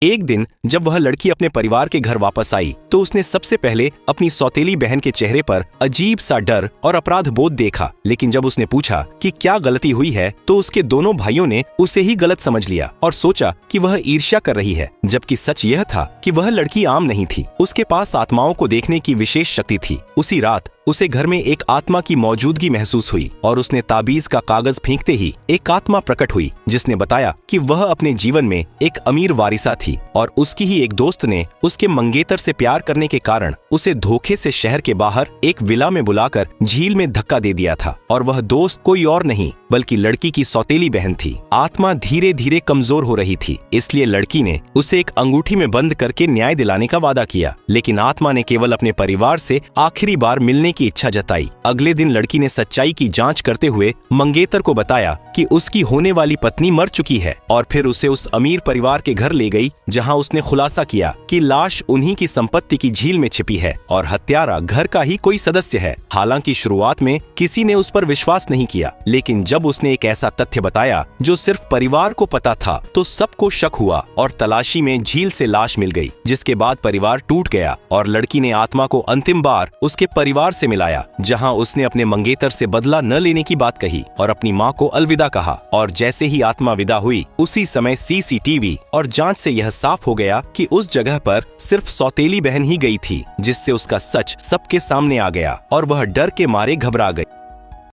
एक दिन जब वह लड़की अपने परिवार के घर वापस आई तो उसने सबसे पहले अपनी सौतेली बहन के चेहरे पर अजीब सा डर और अपराध बोध देखा। लेकिन जब उसने पूछा कि क्या गलती हुई है तो उसके दोनों भाइयों ने उसे ही गलत समझ लिया और सोचा कि वह ईर्ष्या कर रही है, जबकि सच यह था कि वह लड़की आम नहीं थी। उसके पास आत्माओं को देखने की विशेष शक्ति थी। उसी रात उसे घर में एक आत्मा की मौजूदगी महसूस हुई और उसने ताबीज का कागज फेंकते ही एक आत्मा प्रकट हुई जिसने बताया कि वह अपने जीवन में एक अमीर वारिसा थी और उसकी ही एक दोस्त ने उसके मंगेतर से प्यार करने के कारण उसे धोखे से शहर के बाहर एक विला में बुलाकर झील में धक्का दे दिया था। और वह दोस्त कोई और नहीं बल्कि लड़की की सौतेली बहन थी। आत्मा धीरे धीरे कमजोर हो रही थी, इसलिए लड़की ने उसे एक अंगूठी में बंद करके न्याय दिलाने का वादा किया। लेकिन आत्मा ने केवल अपने परिवार से आखिरी बार मिलने की इच्छा जताई। अगले दिन लड़की ने सच्चाई की जांच करते हुए मंगेतर को बताया कि उसकी होने वाली पत्नी मर चुकी है और फिर उसे उस अमीर परिवार के घर ले गई जहां उसने खुलासा किया कि लाश उन्हीं की संपत्ति की झील में छिपी है और हत्यारा घर का ही कोई सदस्य है। हालांकि शुरुआत में किसी ने उस पर विश्वास नहीं किया, लेकिन जब उसने एक ऐसा तथ्य बताया जो सिर्फ परिवार को पता था तो सबको शक हुआ और तलाशी में झील से लाश मिल गई, जिसके बाद परिवार टूट गया और लड़की ने आत्मा को अंतिम बार उसके परिवार से मिलाया, जहां उसने अपने मंगेतर से बदला न लेने की बात कही और अपनी मां को अलविदा कहा। और जैसे ही आत्मा विदा हुई उसी समय सीसीटीवी और जांच से यह साफ हो गया कि उस जगह पर सिर्फ सौतेली बहन ही गई थी, जिससे उसका सच सबके सामने आ गया और वह डर के मारे घबरा गई।